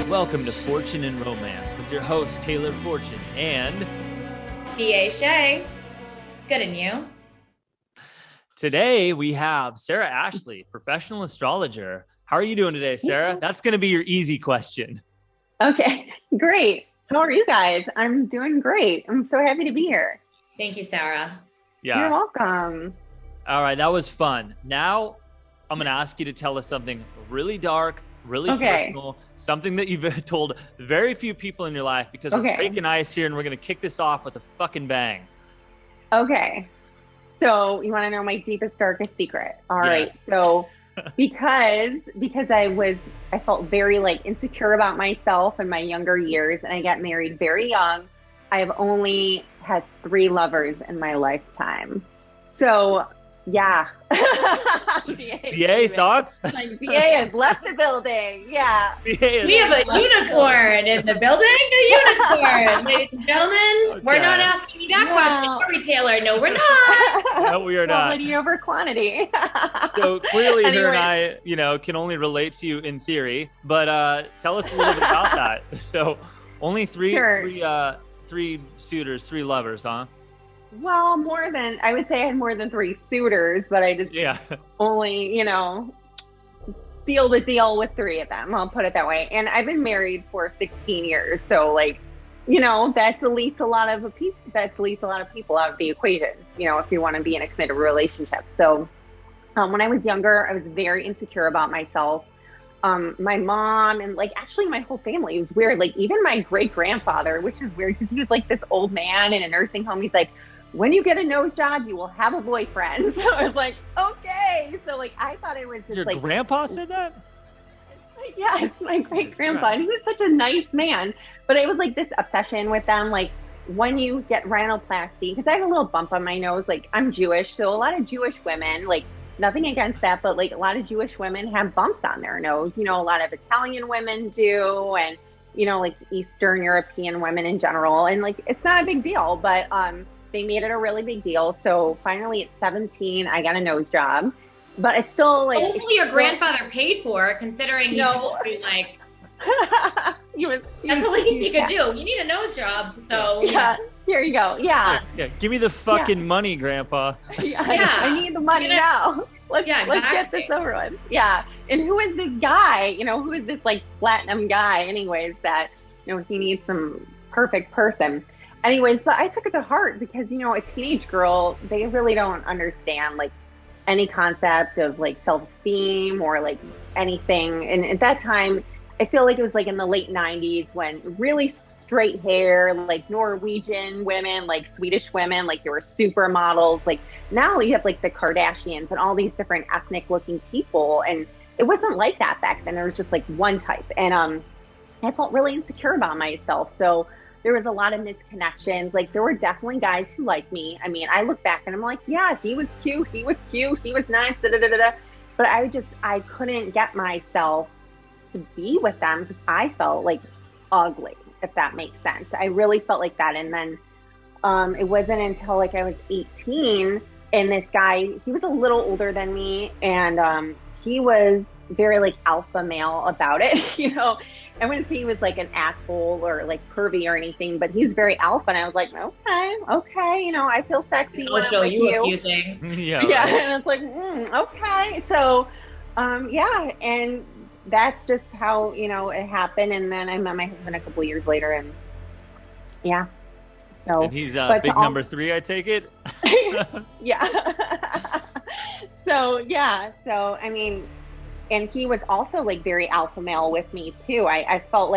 Welcome to Fortune and Romance with your host, Taylor Fortune, and B.A. Shay. Good, and you? Today we have Sara Ashley, professional astrologer. How are you doing today, Sara? That's going to be your easy question. Okay, great. How are you guys? I'm doing great. I'm so happy to be here. Thank you, Sara. Yeah. You're welcome. All right, that was fun. Now I'm going to ask you to tell us something really dark, really personal, something that you've told very few people in your life, because we're breaking ice here and we're going to kick this off with a fucking bang. Okay. So you want to know my deepest, darkest secret? All right. So because I felt very insecure about myself in my younger years, and I got married very young. I have only had 3 lovers in my lifetime. So yeah. BA thoughts? BA has left the building. Yeah. We have a unicorn in the building. A unicorn, ladies and gentlemen. Okay. We're not asking you that question, are we, Taylor? No, we're not. No, we are not. Quality over quantity. So clearly her and I, can only relate to you in theory, but tell us a little bit about that. So only three suitors, 3 lovers, huh? Well, I would say I had more than 3 suitors, but I just only, sealed the deal with 3 of them. I'll put it that way. And I've been married for 16 years. So that deletes a lot of people out of the equation, if you want to be in a committed relationship. So when I was younger, I was very insecure about myself. My mom and actually my whole family, it was weird. Even my great grandfather, which is weird because he was this old man in a nursing home. He's like, when you get a nose job, you will have a boyfriend. So I was like, okay. So I thought it was just your grandpa said that? Yes, my great grandpa. He was such a nice man, but it was this obsession with them. When you get rhinoplasty, because I have a little bump on my nose, I'm Jewish. So a lot of Jewish women, nothing against that, but a lot of Jewish women have bumps on their nose. A lot of Italian women do, and Eastern European women in general. And it's not a big deal, but they made it a really big deal. So finally at 17, I got a nose job, but it's still hopefully your grandfather paid for it, considering he told you that's the least you could do. You need a nose job, so here you go. Yeah. Give me the fucking money, Grandpa. I need the money now. Let's get this over with. Yeah. And who is this guy? Who is this platinum guy? Anyways, that he needs some perfect person. Anyways, but I took it to heart because a teenage girl, they really don't understand any concept of self-esteem or anything. And at that time, I feel it was in the late 90s when really straight hair, Norwegian women, Swedish women, they were supermodels. Now you have the Kardashians and all these different ethnic looking people. And it wasn't like that back then. There was just one type. And I felt really insecure about myself. So there was a lot of misconnections. There were definitely guys who liked me. I mean, I look back and I'm like, yeah, he was cute. He was nice. But I couldn't get myself to be with them because I felt ugly, if that makes sense. I really felt like that. And then it wasn't until I was 18 and this guy, he was a little older than me, and he was very alpha male about it. I wouldn't say he was an asshole or pervy or anything, but he's very alpha, and I was like, okay, I feel sexy. I'll show you a few things. And it's okay. So and that's just how it happened. And then I met my husband a couple years later, and so and he's big number 3, I take it. So I mean, and he was also very alpha male with me too. I felt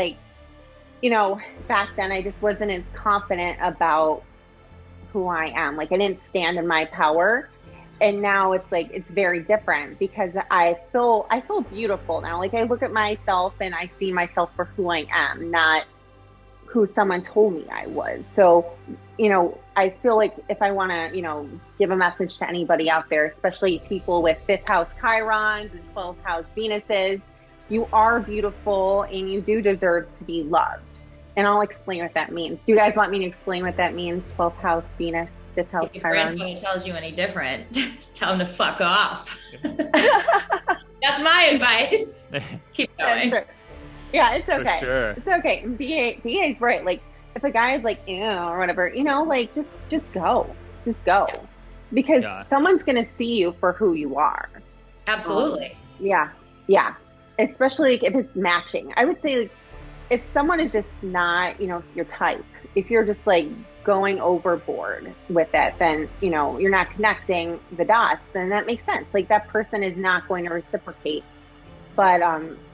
back then I just wasn't as confident about who I am. I didn't stand in my power. And now it's it's very different because I feel beautiful now. I look at myself and I see myself for who I am, not who someone told me I was. So, I feel if I want to, give a message to anybody out there, especially people with 5th house Chirons and 12th house Venuses, you are beautiful and you do deserve to be loved. And I'll explain what that means. Do you guys want me to explain what that means? 12th house Venus, 5th house Chiron. If your grandfather tells you any different, tell him to fuck off. That's my advice. Keep going. Yeah, it's okay. For sure. It's okay. And BA's right. Like if a guy is like, ew, or whatever, you know, like just go. Just go. Because someone's gonna see you for who you are. Absolutely. Yeah. Yeah. Especially if it's matching. I would say like, if someone is just not, you know, your type, if you're just like going overboard with it, then, you know, you're not connecting the dots, then that makes sense. Like that person is not going to reciprocate. But,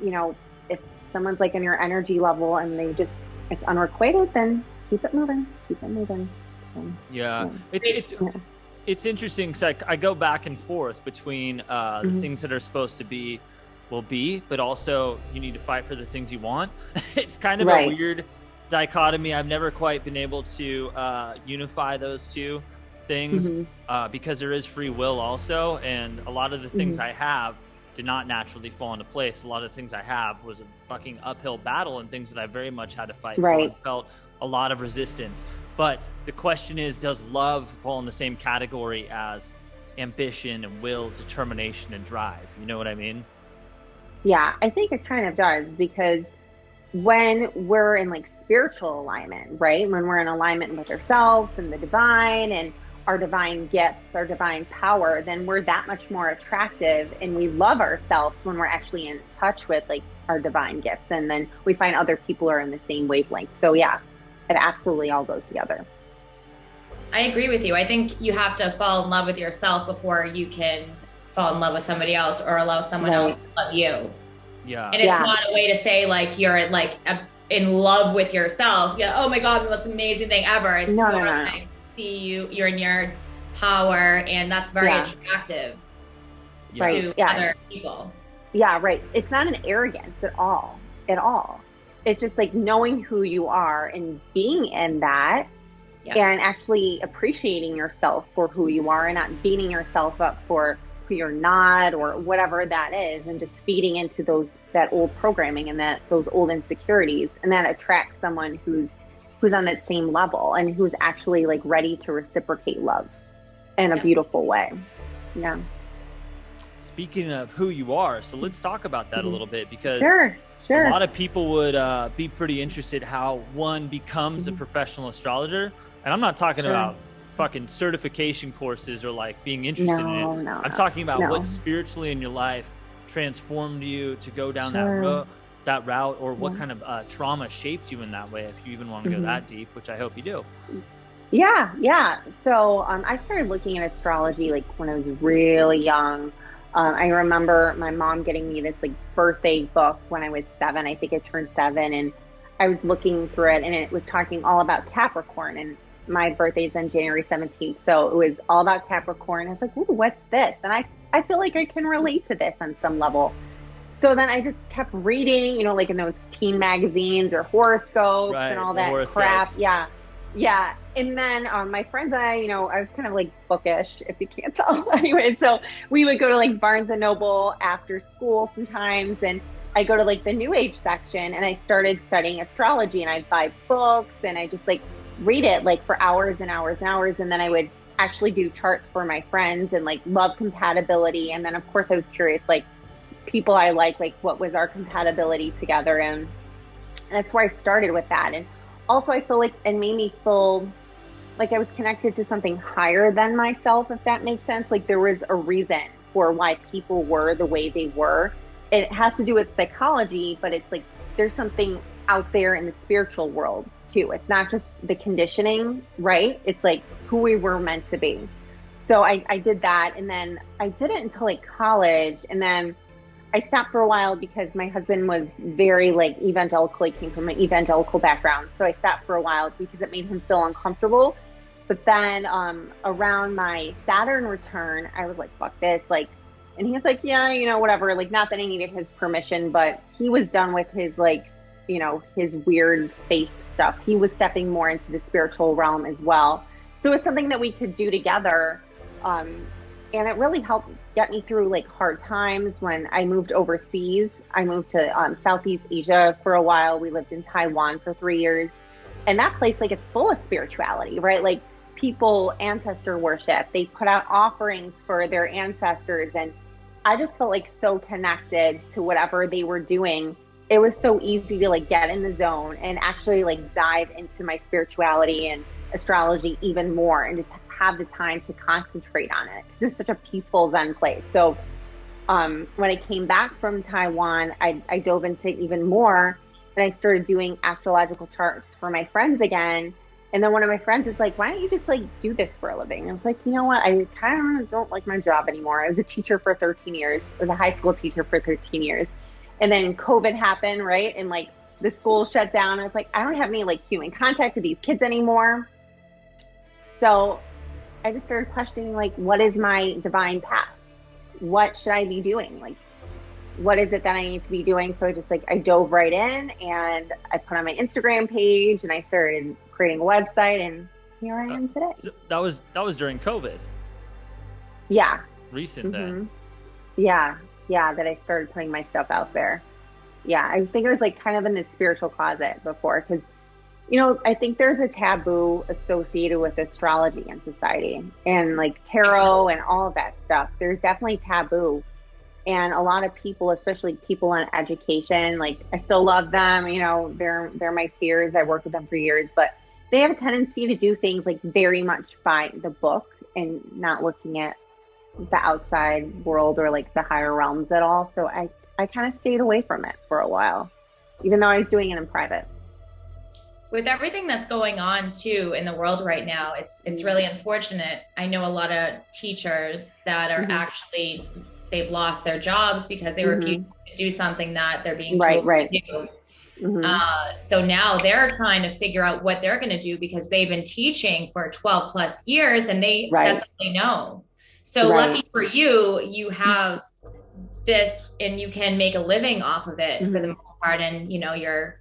you know, if someone's like in your energy level and they just, it's unrequited, then keep it moving, So, yeah. It's interesting because I go back and forth between the things that are supposed to be will be, but also you need to fight for the things you want. It's kind of a weird dichotomy. I've never quite been able to unify those two things because there is free will also, and a lot of the things I have did not naturally fall into place. A lot of the things I have was a fucking uphill battle and things that I very much had to fight for and felt a lot of resistance. But the question is, does love fall in the same category as ambition and will, determination and drive? You know what I mean? Yeah, I think it kind of does, because when we're in like spiritual alignment, right? When we're in alignment with ourselves and the divine and our divine gifts, our divine power, then we're that much more attractive, and we love ourselves when we're actually in touch with like our divine gifts. And then we find other people are in the same wavelength. So yeah, it absolutely all goes together. I agree with you. I think you have to fall in love with yourself before you can fall in love with somebody else or allow someone else to love you. Yeah. And it's not a way to say like you're like in love with yourself. Yeah. Oh my God, the most amazing thing ever. It's more like see you're in your power, and that's very attractive to other people. Yeah, right. It's not an arrogance at all. It's just like knowing who you are and being in that and actually appreciating yourself for who you are and not beating yourself up for who you're not or whatever that is, and just feeding into that old programming and those old insecurities, and that attracts someone who's on that same level and who's actually like ready to reciprocate love in a beautiful way. Yeah. Speaking of who you are, so let's talk about that a little bit, because sure. A lot of people would be pretty interested how one becomes a professional astrologer. And I'm not talking about fucking certification courses or like being interested in it. No, I'm talking about what spiritually in your life transformed you to go down that route, or what kind of trauma shaped you in that way, if you even want to go that deep, which I hope you do. Yeah. So I started looking at astrology like when I was really young. I remember my mom getting me this like birthday book when I was 7. I think I turned 7, and I was looking through it, and it was talking all about Capricorn, and my birthday's on January 17th. So it was all about Capricorn. I was like, ooh, what's this? And I feel like I can relate to this on some level. So then I just kept reading, you know, like in those teen magazines or horoscopes and all that crap. Yeah. And then my friends and I, you know, I was kind of like bookish, if you can't tell. Anyway, so we would go to like Barnes and Noble after school sometimes, and I go to like the New Age section, and I started studying astrology, and I'd buy books, and I just like read it like for hours and hours and hours. And then I would actually do charts for my friends and like love compatibility. And then of course I was curious, like people I like what was our compatibility together. And that's where I started with that. And also I feel like it made me feel like I was connected to something higher than myself, if that makes sense. Like there was a reason for why people were the way they were. It has to do with psychology, but it's like there's something out there in the spiritual world too. It's not just the conditioning, right? It's like who we were meant to be. So I did that, and then I did it until like college, and then I stopped for a while because my husband was very like evangelical. He came from an evangelical background. So I stopped for a while because it made him feel uncomfortable. But then around my Saturn return, I was like, fuck this. Like, and he was like, yeah, you know, whatever. Like, not that I needed his permission, but he was done with his like, you know, his weird faith stuff. He was stepping more into the spiritual realm as well. So it was something that we could do together. And it really helped get me through like hard times when I moved overseas. I moved to Southeast Asia for a while. We lived in Taiwan for 3 years. And that place, like, it's full of spirituality, right? Like people ancestor worship. They put out offerings for their ancestors. And I just felt like so connected to whatever they were doing it was so easy to like get in the zone and actually like dive into my spirituality and astrology even more and just have the time to concentrate on it because it's such a peaceful Zen place. So when I came back from Taiwan, I dove into even more, and I started doing astrological charts for my friends again. And then one of my friends is like, why don't you just like do this for a living? And I was like, you know what? I kind of don't like my job anymore. I was a teacher for 13 years. I was a high school teacher for 13 years. And then COVID happened, right? And like the school shut down. I was like, I don't have any like human contact with these kids anymore. So I just started questioning, like, what is my divine path? What should I be doing? Like, what is it that I need to be doing? So I dove right in and I put on my Instagram page and I started creating a website, and here I am today. So that was during COVID. Yeah. Recent then. Yeah, that I started putting my stuff out there. Yeah, I think it was like kind of in the spiritual closet before, because I think there's a taboo associated with astrology in society and like tarot and all of that stuff. There's definitely taboo. And a lot of people, especially people in education, like I still love them, they're my peers. I worked with them for years, but they have a tendency to do things like very much by the book and not looking at the outside world or like the higher realms at all. So I kind of stayed away from it for a while, even though I was doing it in private. With everything that's going on too in the world right now, it's really unfortunate. I know a lot of teachers that are actually, they've lost their jobs because they refuse to do something that they're being told to do. So now they're trying to figure out what they're going to do because they've been teaching for 12 plus years and that's all they know. So lucky for you, you have this and you can make a living off of it for the most part. And you're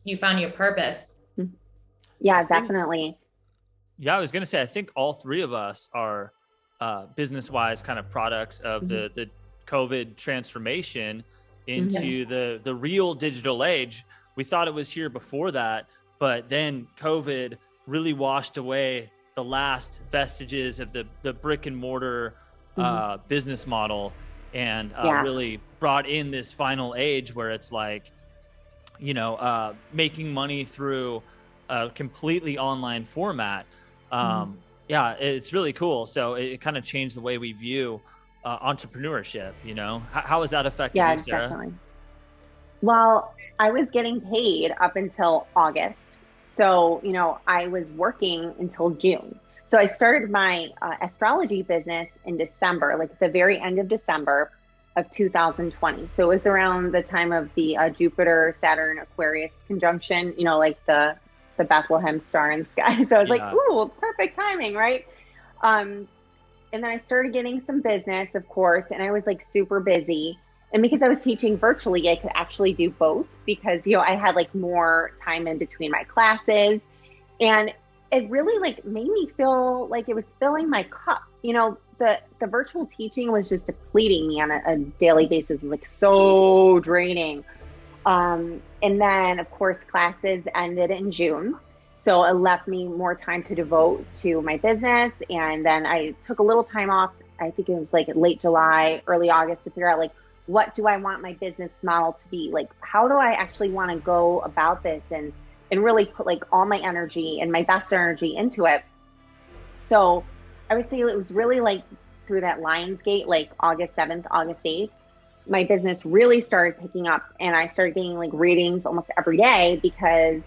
you found your purpose. Yeah, definitely. Yeah, I was going to say, I think all three of us are business-wise kind of products of the COVID transformation into the real digital age. We thought it was here before that, but then COVID really washed away the last vestiges of the brick and mortar business model and really brought in this final age where it's like, making money through a completely online format. Yeah, it's really cool. So it kind of changed the way we view entrepreneurship. How has that affected you, Sara? Definitely. Well, I was getting paid up until August. So, I was working until June. So I started my astrology business in December, like the very end of December of 2020. So it was around the time of the Jupiter, Saturn, Aquarius conjunction, like the Bethlehem star in the sky. So I was like, ooh, perfect timing, right? And then I started getting some business, of course, and I was like super busy. And because I was teaching virtually, I could actually do both because, I had like more time in between my classes. And it really like made me feel like it was filling my cup. The virtual teaching was just depleting me on a daily basis. It was like so draining. And then of course classes ended in June. So it left me more time to devote to my business. And then I took a little time off. I think it was like late July, early August to figure out like, what do I want my business model to be? Like, how do I actually want to go about this and really put like all my energy and my best energy into it? So I would say it was really like through that Lionsgate, like August 7th, August 8th, my business really started picking up and I started getting like readings almost every day because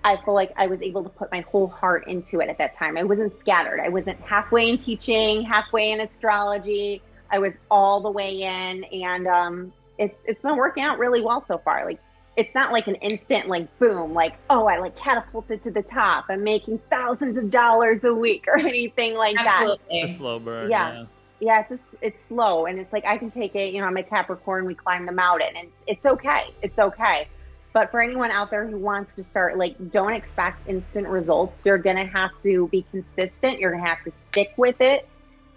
I feel like I was able to put my whole heart into it at that time. I wasn't scattered. I wasn't halfway in teaching, halfway in astrology. I was all the way in, and it's been working out really well so far. Like, it's not like an instant, like, boom, like, oh, I like catapulted to the top. I'm making thousands of dollars a week or anything like that. It's a slow burn. Yeah, it's slow, and it's like I can take it. I'm a Capricorn. We climb the mountain, and it's okay. It's okay. But for anyone out there who wants to start, like, don't expect instant results. You're gonna have to be consistent. You're gonna have to stick with it,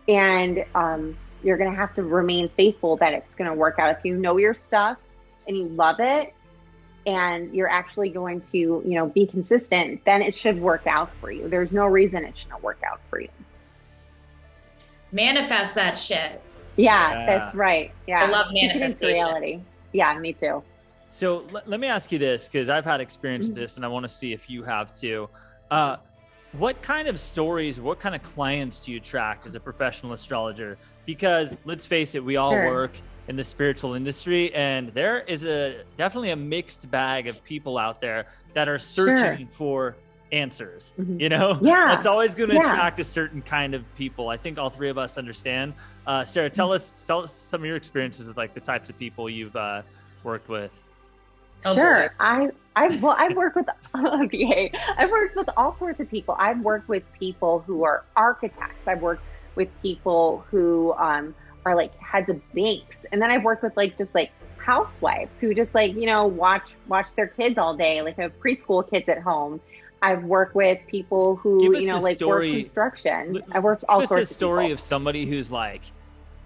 and you're gonna have to remain faithful that it's gonna work out. If you know your stuff and you love it, and you're actually going to, be consistent, then it should work out for you. There's no reason it shouldn't work out for you. Manifest that shit. Yeah, that's right. Yeah. I love manifestation. Reality. Yeah, me too. So let me ask you this, because I've had experience with this and I want to see if you have too. What kind of stories, what kind of clients do you attract as a professional astrologer? Because let's face it, we all work in the spiritual industry, and there is definitely a mixed bag of people out there that are searching for answers. You know, it's always going to attract a certain kind of people. I think all three of us understand. Sara, tell us some of your experiences with like the types of people you've worked with. Sure. I've worked with VA. I've worked with all sorts of people. I've worked with people who are architects. I've worked with people who are like heads of banks, and then I've worked with like just like housewives who just like, you know, watch their kids all day, like have preschool kids at home. I've worked with people who, you know, like work construction. I worked all sorts of people. Give us a story of somebody who's like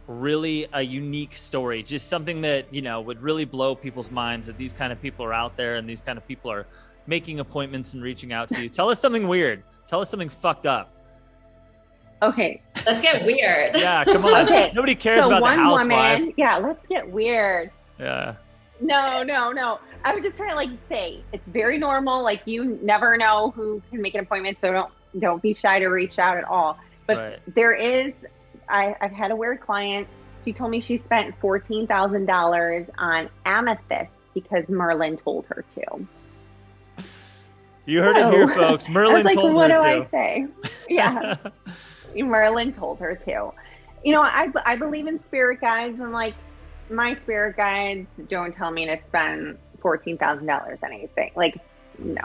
really a unique story, just something that, you know, would really blow people's minds, that these kind of people are out there and these kind of people are making appointments and reaching out to you. Tell us something weird. Tell us something fucked up. Okay. Let's get weird. Yeah, come on. Okay. Nobody cares about the housewife. Yeah, let's get weird. Yeah. No. I was just trying to like say it's very normal. Like you never know who can make an appointment, so don't be shy to reach out at all. But there is, I've had a weird client. She told me she spent $14,000 on amethyst because Merlin told her to. You heard it here, folks. Merlin told her to. What do I say? Yeah. Merlin told her to. You know, I believe in spirit guides, and like my spirit guides don't tell me to spend $14,000 on anything. Like, no.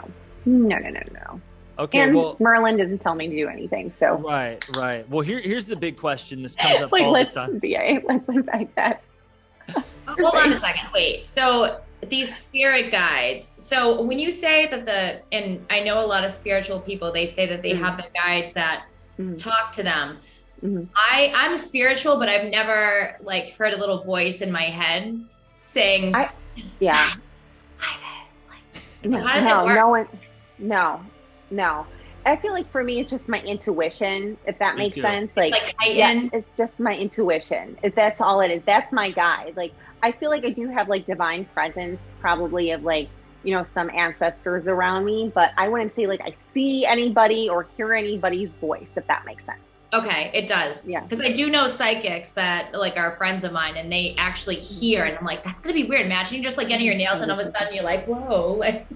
Okay, and well, Merlin doesn't tell me to do anything. So right. Well, here's the big question. This comes up all the time. Let's unpack that. Hold on a second. Wait. So these spirit guides. So when you say that and I know a lot of spiritual people, they say that they have the guides that talk to them. I'm spiritual, but I've never like heard a little voice in my head saying, hi this. Like, so how does it work? No. I feel like for me, it's just my intuition, if that makes sense. Like it's just my intuition. That's all it is. That's my guide. Like, I feel like I do have like divine presence, probably of like, you know, some ancestors around me, but I wouldn't say like I see anybody or hear anybody's voice, if that makes sense. Okay, it does. Yeah. Because I do know psychics that like are friends of mine, and they actually hear, and I'm like, that's gonna be weird. Imagine you just like getting your nails and all of a sudden you're like, whoa, like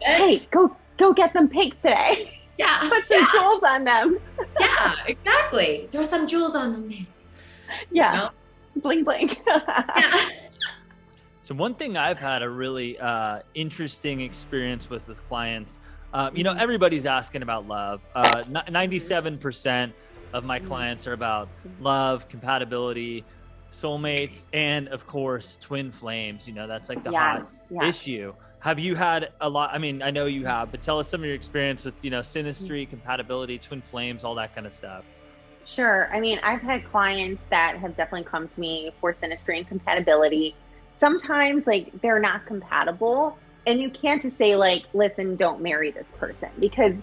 hey, go get them pink today. Yeah. Put some jewels on them. Yeah, exactly. Throw some jewels on them nails. Yeah. You know? Bling bling. Yeah. So one thing I've had a really interesting experience with clients, you know, everybody's asking about love. 97% of my clients are about love, compatibility, soulmates, and of course, twin flames. You know, that's like the hot issue. Have you had a lot? I mean, I know you have, but tell us some of your experience with, you know, synastry, compatibility, twin flames, all that kind of stuff. Sure. I mean, I've had clients that have definitely come to me for synastry and compatibility. Sometimes like they're not compatible, and you can't just say like, listen, don't marry this person, because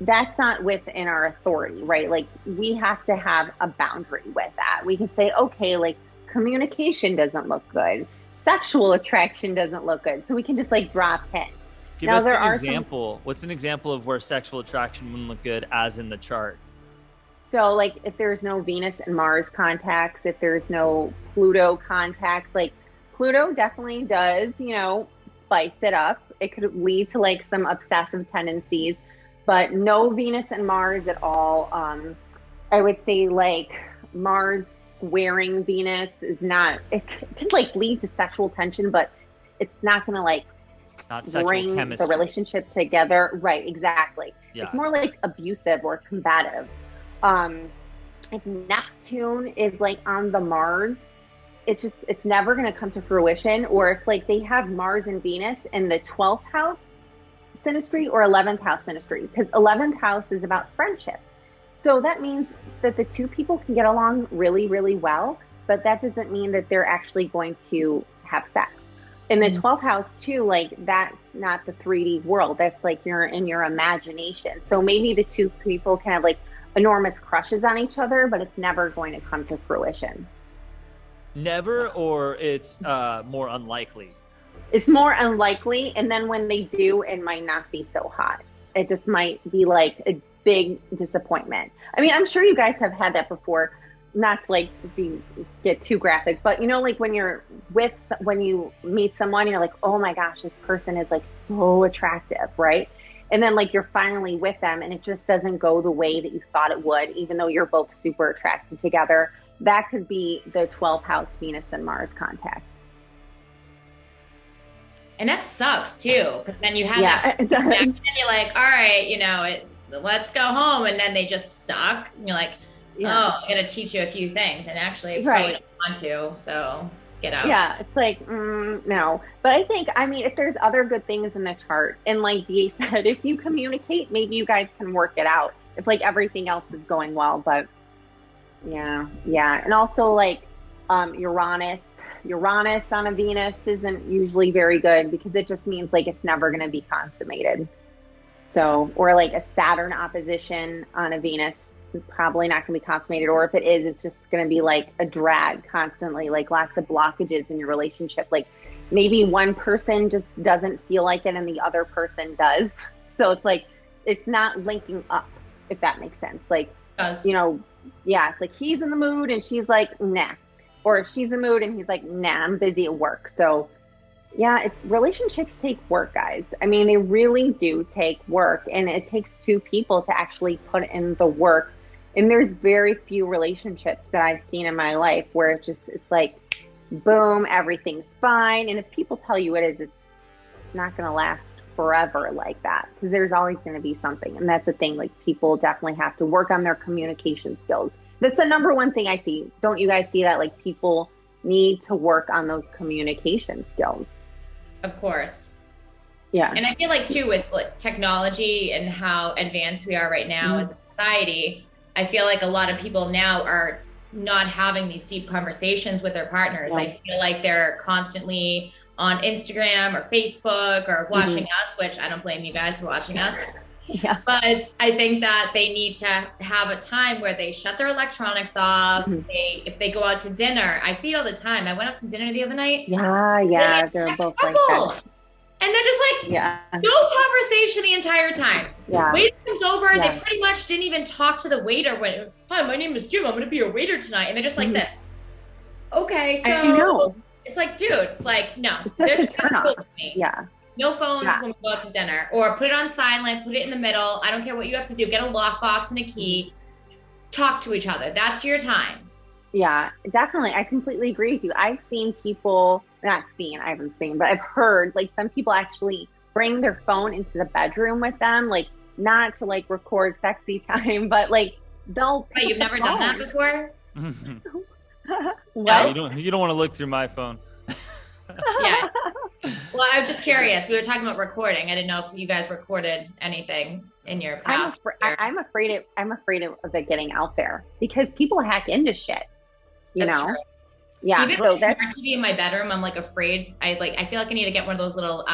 that's not within our authority, right? Like we have to have a boundary with that. We can say, okay, like communication doesn't look good. Sexual attraction doesn't look good. So we can just like drop hints. Give us an example. What's an example of where sexual attraction wouldn't look good as in the chart? So like if there's no Venus and Mars contacts, if there's no Pluto contacts, like Pluto definitely does, you know, spice it up. It could lead to like some obsessive tendencies, but no Venus and Mars at all. I would say like Mars squaring Venus is not, it could like lead to sexual tension, but it's not going to like bring the relationship together. Right. Exactly. Yeah. It's more like abusive or combative. If Neptune is like on the Mars, it's never going to come to fruition. Or if like they have Mars and Venus in the 12th house synastry or 11th house synastry, because 11th house is about friendship. So that means that the two people can get along really, really well, but that doesn't mean that they're actually going to have sex. In the 12th house too, like that's not the 3D world. That's like you're in your imagination. So maybe the two people can have like enormous crushes on each other, but it's never going to come to fruition. Never, or it's more unlikely? It's more unlikely. And then when they do, it might not be so hot. It just might be like a big disappointment. I mean, I'm sure you guys have had that before, not to like get too graphic, but you know, like when you meet someone, you're like, oh my gosh, this person is like so attractive, right? And then like you're finally with them and it just doesn't go the way that you thought it would, even though you're both super attracted together. That could be the 12th house Venus and Mars contact. And that sucks too, because then you have that connection and you're like, all right, you know, let's go home. And then they just suck. And you're like, oh, I'm going to teach you a few things. And actually, I probably don't want to. So get out. Yeah, it's like, no. But I think, I mean, if there's other good things in the chart, and like Dee said, if you communicate, maybe you guys can work it out. If like everything else is going well. But yeah. And also like Uranus on a Venus isn't usually very good because it just means like it's never going to be consummated. So, or like a Saturn opposition on a Venus, probably not going to be consummated. Or if it is, it's just going to be like a drag constantly, like lots of blockages in your relationship. Like maybe one person just doesn't feel like it and the other person does. So it's like, it's not linking up, if that makes sense. Like, you know, yeah, it's like he's in the mood and she's like, nah. Or if she's in the mood and he's like, nah, I'm busy at work. So yeah, relationships take work, guys. I mean, they really do take work, and it takes two people to actually put in the work. And there's very few relationships that I've seen in my life where it's like, boom, everything's fine. And if people tell you it is, it's not going to last forever like that, because there's always going to be something. And that's the thing, like people definitely have to work on their communication skills. That's the number one thing I see. Don't you guys see that? Like people need to work on those communication skills. Of course. Yeah. And I feel like too, with like technology and how advanced we are right now as a society, I feel like a lot of people now are not having these deep conversations with their partners. I feel like they're constantly on Instagram or Facebook or watching us, which I don't blame you guys for watching us. But I think that they need to have a time where they shut their electronics off. If they go out to dinner, I see it all the time. I went out to dinner the other night. They're both like that. And they're just like, no conversation the entire time. Waiter comes over, they pretty much didn't even talk to the waiter when, hi, my name is Jim, I'm gonna be your waiter tonight. And they're just like this. Okay, so it's like, dude, like, no. It's such a turn off. No phones when we go out to dinner, or put it on silent, put it in the middle. I don't care what you have to do. Get a lockbox and a key. Talk to each other. That's your time. Yeah, definitely. I completely agree with you. I've seen people, I haven't seen, but I've heard like some people actually bring their phone into the bedroom with them, like not to like record sexy time, but like they'll. But you've never done that before? Well, you don't want to look through my phone. Well, I'm just curious. We were talking about recording. I didn't know if you guys recorded anything in your past. I'm afraid of it getting out there because people hack into shit. That's know? True. Yeah. Even with smart TV in my bedroom, I'm like afraid. I feel like I need to get one of those little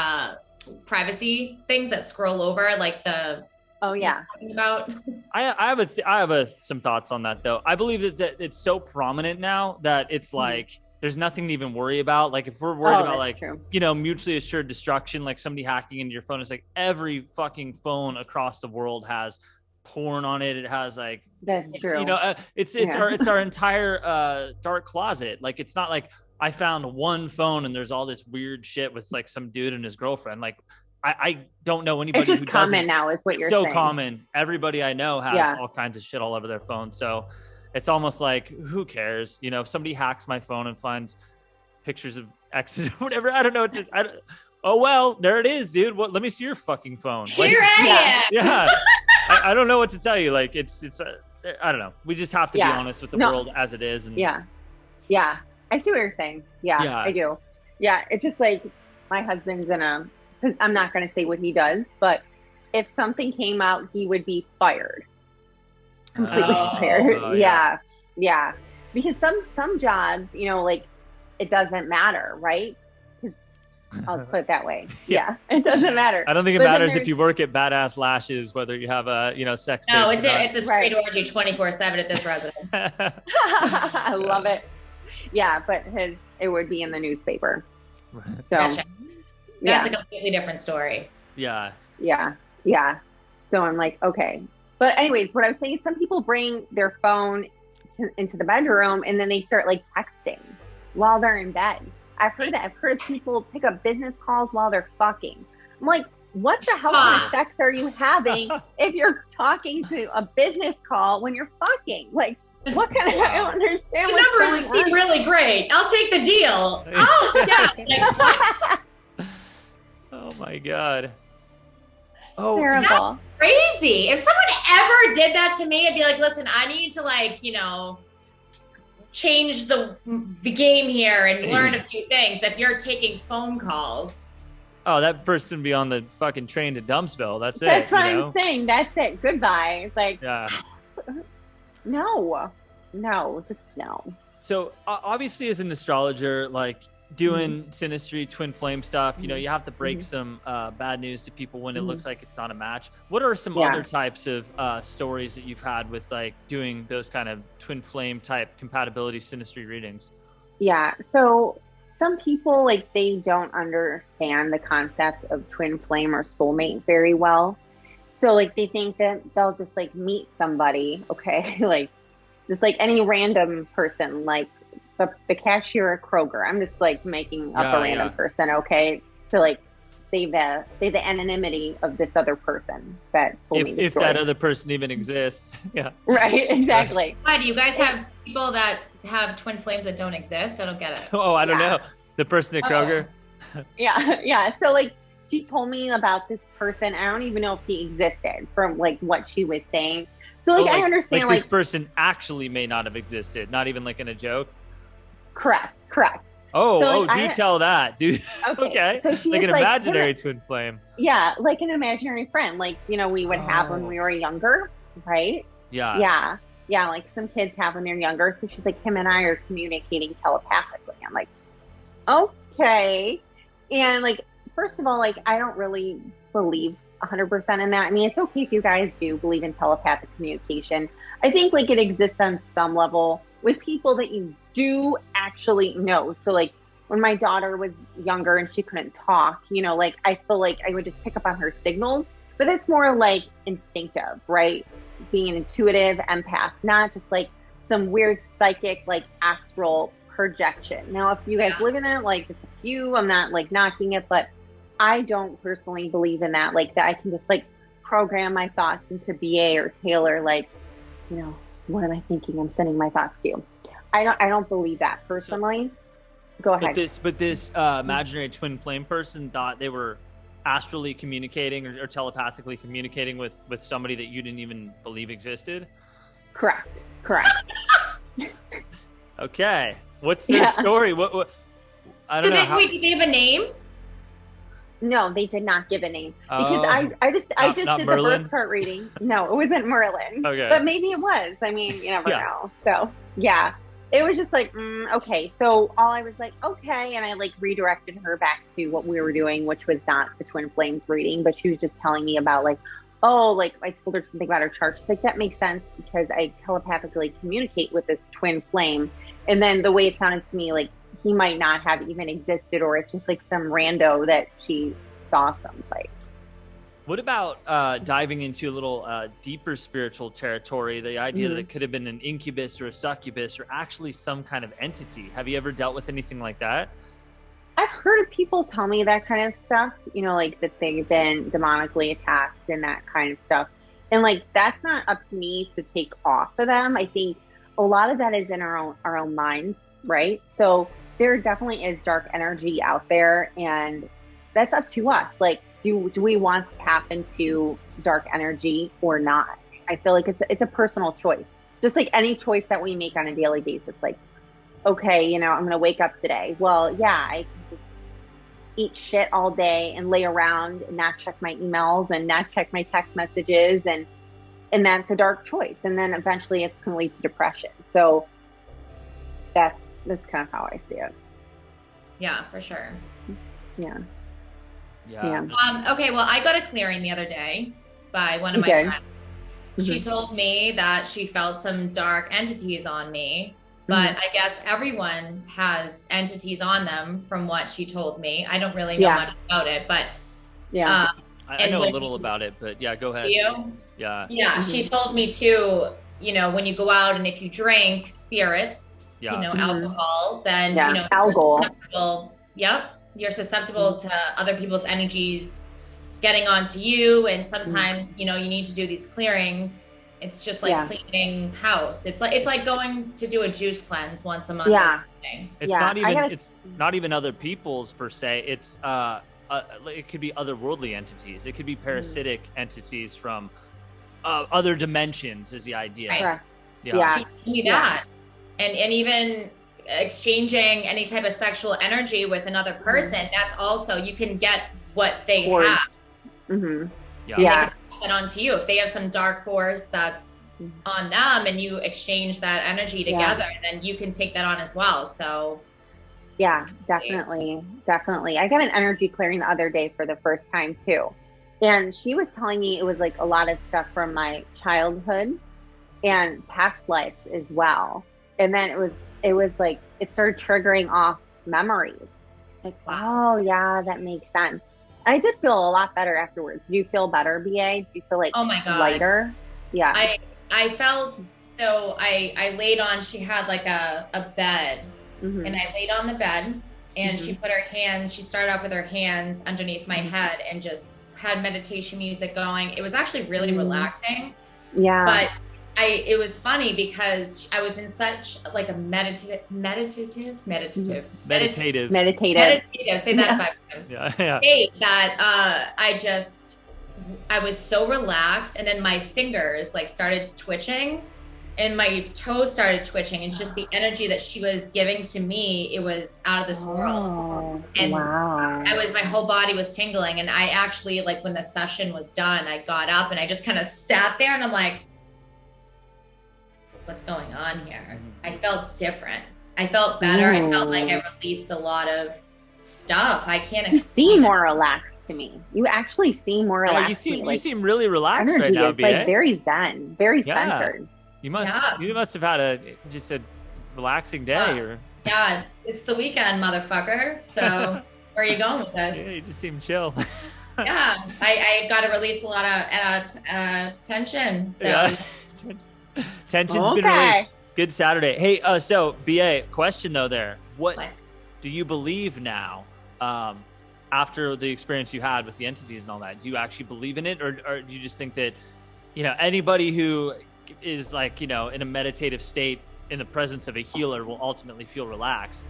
privacy things that scroll over, like the. Oh yeah. About. I have some thoughts on that though. I believe that it's so prominent now that it's like. There's nothing to even worry about. Like if we're worried about like, mutually assured destruction, like somebody hacking into your phone, it's like every fucking phone across the world has porn on it. It has like, that's true. It's our entire dark closet. Like, it's not like I found one phone and there's all this weird shit with like some dude and his girlfriend. Like I don't know anybody it's just who common doesn't. Now is what you're so saying. Common. Everybody I know has all kinds of shit all over their phone. So it's almost like, who cares? If somebody hacks my phone and finds pictures of exes or whatever, I don't know. Oh, well, there it is, dude. Let me see your fucking phone. Here I am. Yeah. I don't know what to tell you. Like, it's I don't know. We just have to be honest with the world as it is. And Yeah. I see what you're saying. Yeah, I do. Yeah. It's just like my husband's because I'm not going to say what he does, but if something came out, he would be fired. Completely fired. Yeah. Because some jobs, like it doesn't matter, right? I'll put it that way. Yeah, it doesn't matter. I don't think it matters if you work at Badass Lashes, whether you have a sex. No, it's a straight orgy 24/7 at this residence. I love it. Yeah, but it would be in the newspaper. Right. So gotcha. That's a completely different story. Yeah. So I'm like, okay. But anyways, what I was saying is some people bring their phone into the bedroom and then they start like texting while they're in bed. I've heard that. I've heard people pick up business calls while they're fucking. I'm like, what the hell kind of sex are you having if you're talking to a business call when you're fucking? Like, what kind of, I don't understand what's going on. The numbers seem really great. I'll take the deal. Oh, yeah. Oh my God. Oh, terrible. That's crazy. If someone ever did that to me, I'd be like, listen, I need to like, you know, change the game here and learn a few things. If you're taking phone calls. Oh, that person be on the fucking train to Dumpsville. That's it. That's what I'm saying. That's it. Goodbye. It's like, yeah. No, just no. So obviously as an astrologer, like doing synastry, twin flame stuff, you know, you have to break some bad news to people when it looks like it's not a match. What are some other types of stories that you've had with like doing those kind of twin flame type compatibility synastry readings? Yeah. So some people, like, they don't understand the concept of twin flame or soulmate very well. So like they think that they'll just like meet somebody, okay, like just like any random person, like the cashier at Kroger. I'm just like making up a random person, okay, to like save the anonymity of this other person that told me the story. If that other person even exists. Yeah. Right, exactly. Why do you guys have people that have twin flames that don't exist? I don't get it. Oh, I don't know. The person at Kroger. Yeah. So like she told me about this person. I don't even know if he existed from like what she was saying. So like, I understand like this person actually may not have existed, not even like in a joke. Correct. Oh, so like, do tell that, dude. Okay. So she's like an imaginary twin flame. Yeah, like an imaginary friend, like, you know, we would have when we were younger, right? Yeah. Yeah, like some kids have when they're younger. So she's like, him and I are communicating telepathically. I'm like, okay. And like, first of all, like, I don't really believe 100% in that. I mean, it's okay if you guys do believe in telepathic communication. I think like it exists on some level with people that you do actually know. So like when my daughter was younger and she couldn't talk, you know, like I feel like I would just pick up on her signals, but it's more like instinctive, right? Being an intuitive empath, not just like some weird psychic, like astral projection. Now, if you guys live in it, like it's a few, I'm not like knocking it, but I don't personally believe in that. Like that I can just like program my thoughts into BA or Taylor, like, you know, what am I thinking? I'm sending my thoughts to you. I don't believe that personally. Go ahead. But this imaginary twin flame person thought they were astrally communicating or telepathically communicating with somebody that you didn't even believe existed? Correct. Okay. What's their story? What I don't know. Wait, did they have a name? No, they did not give a name because I just did Merlin? The birth chart reading. No, it wasn't Merlin. Okay. But maybe it was. I mean, you never know. So yeah, it was just like, okay. So I was like, okay. And I like redirected her back to what we were doing, which was not the twin flames reading, but she was just telling me about like, like I told her something about her chart. She's like, that makes sense because I telepathically communicate with this twin flame. And then the way it sounded to me, like, he might not have even existed, or it's just like some rando that she saw someplace. What about diving into a little deeper spiritual territory, the idea that it could have been an incubus or a succubus or actually some kind of entity? Have you ever dealt with anything like that? I've heard of people tell me that kind of stuff, you know, like that they've been demonically attacked and that kind of stuff. And like, that's not up to me to take off of them. I think a lot of that is in our own minds, right? So there definitely is dark energy out there, and that's up to us. Like, do we want to tap into dark energy or not? I feel like it's a personal choice, just like any choice that we make on a daily basis. Like, okay, you know, I'm going to wake up today. Well, yeah, I can just eat shit all day and lay around and not check my emails and not check my text messages, and that's a dark choice. And then eventually it's going to lead to depression. So that's kind of how I see it. Yeah, for sure. Yeah. Okay, well, I got a clearing the other day by one of my friends. She told me that she felt some dark entities on me, but I guess everyone has entities on them from what she told me. I don't really know much about it, but I know a little about it, but go ahead. You? Yeah. Yeah. She told me too, you know, when you go out and if you drink spirits, you know, alcohol, then, you know, alcohol. You're susceptible to other people's energies getting onto you. And sometimes, you know, you need to do these clearings. It's just like cleaning house. It's like going to do a juice cleanse once a month. Yeah. It's not even, it's not even other people's per se. It's, it could be otherworldly entities. It could be parasitic entities from other dimensions is the idea. Right. She told me that. And even exchanging any type of sexual energy with another person, that's also, you can get what they have. And they can pass it on to you. If they have some dark force that's on them and you exchange that energy together, then you can take that on as well. So definitely. I got an energy clearing the other day for the first time too. And she was telling me it was like a lot of stuff from my childhood and past lives as well. And then it was like, it started triggering off memories. Like, oh yeah, that makes sense. I did feel a lot better afterwards. Do you feel better, BA? Do you feel like lighter? Yeah. I felt, so I laid on, she had like a bed and I laid on the bed and she put her hands, she started off with her hands underneath my head and just had meditation music going. It was actually really relaxing. Yeah. But it was funny because I was in such like a meditative. Say that 5 times. State that I was so relaxed, and then my fingers like started twitching and my toes started twitching, and just the energy that she was giving to me, it was out of this world. And my whole body was tingling. And I actually, like, when the session was done, I got up and I just kind of sat there and I'm like, what's going on here? I felt different. I felt better. I felt like I released a lot of stuff. I can't explain. You seem more relaxed to me. You actually seem more relaxed. You seem really relaxed right now, it's like very zen, very centered. You must have had a relaxing day, or it's the weekend, motherfucker. So where are you going with this? Yeah, you just seem chill. I got to release a lot of tension. So tension's been really good Saturday. Hey, so BA, question though there. What do you believe now? After the experience you had with the entities and all that, do you actually believe in it, or do you just think that, you know, anybody who is like, you know, in a meditative state in the presence of a healer will ultimately feel relaxed?